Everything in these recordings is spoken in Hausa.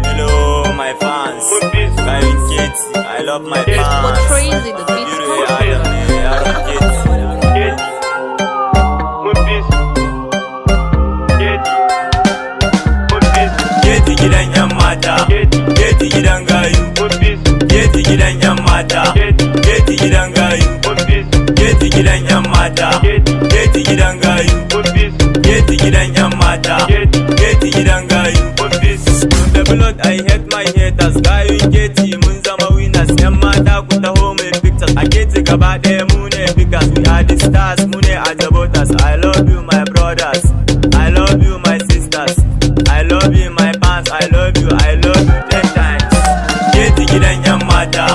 Hello, my fans. Gayun Kids, I love my fans. But crazy, the beats Yürü come Aaron, Aaron Kids. Geti gidan yan mata, geti gidan gayu. Geti gidan yan mata, geti gidan gayu. Geti gidan yan mata, geti gidan gayu. Geti gidan yan mata, geti gidan gayu. From the blood I hate my haters. Gayun geti mun zama winners. Yan mata ku taho mai pictures. A geti gaba ɗaya mu ne figures. We are the stars, mu ne ajabotas. I love you my brothers, I love you my sisters, I love you my fans, I love you 10 times. Geti gidan yan mata,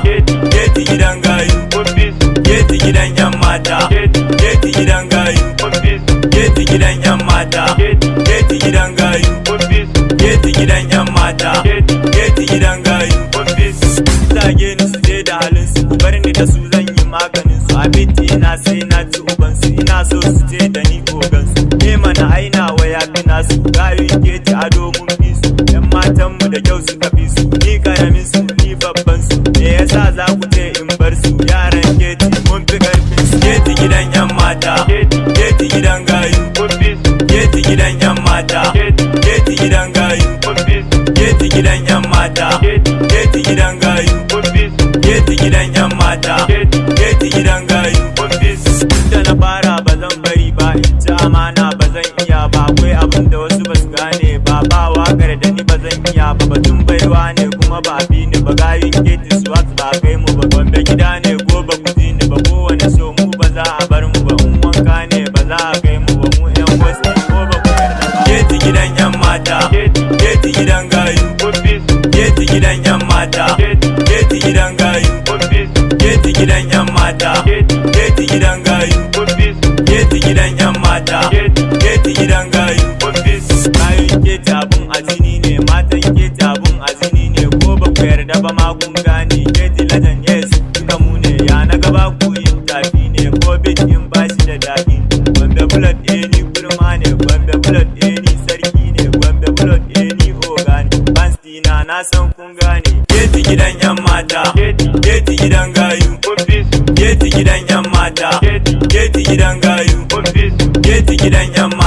geti gidan gayu. Geti gidan yan mata, geti gidan gayu. Geti gidan yan mata, geti gidan gayu. Geti gidan yan mata, geti gidan gayu. Zage ni su je da halin su, ku bar ni da su zan yi maganin su. Abinci ina sai na ci uban su, ina so su je da ni kogan su. Ne mana aina wa ya fi nasu, gayun geti ado mun fi su. Yan matan mu da kyau suka fi su, ni karamin su ni babban su. Me yasa za ku ce in bar su, yaran geti mun fi karfin su. Geti gidan yan mata, geti gidan gayu. Geti gidan yan mata, geti gidan gayu. Geti gidan yan mata, geti gidan gayu. Geti gidan yan mata, geti gidan gayu. Da na fara ba zan bari ba, in ci amana ba zan iya ba. Akwai abin da wasu ba su gane ba, ba wakar da ni ba zan iya ba. Batun baiwa ne kuma ba fi ni ba, gayun geti su wasu ba kai mu ba. Gombe gida ne ko ba ku ji ni ba, kowane so mu ba za a bar mu ba. In wanka ne ba za a kai mu ba, mu yan wasu ko ba ku yarda ba. Geti gidan yan mata, geti gidan gayu. Geti gidan yan mata, geti gidan gayu. Geti gidan yan mata, geti gidan gayu. Geti gidan yan mata, geti gidan gayu. Gayun geti abun azini ne, matan geti abun azini ne. Ko ba ku yarda ba ma kun gane, geti legend yes duka mu ne. Ya na gaba ku yin tafi ne, ko bit in bashi da daɗi. Gombe blood ni kurma ne, Gombe blood ni sarki ne, Gombe blood ni oga ne. Fans dina na san kun gane. Geti gidan yan mata, geti gidan gayu. Geti gidan yan mata, geti gidan gayu. Geti gidan yan mata.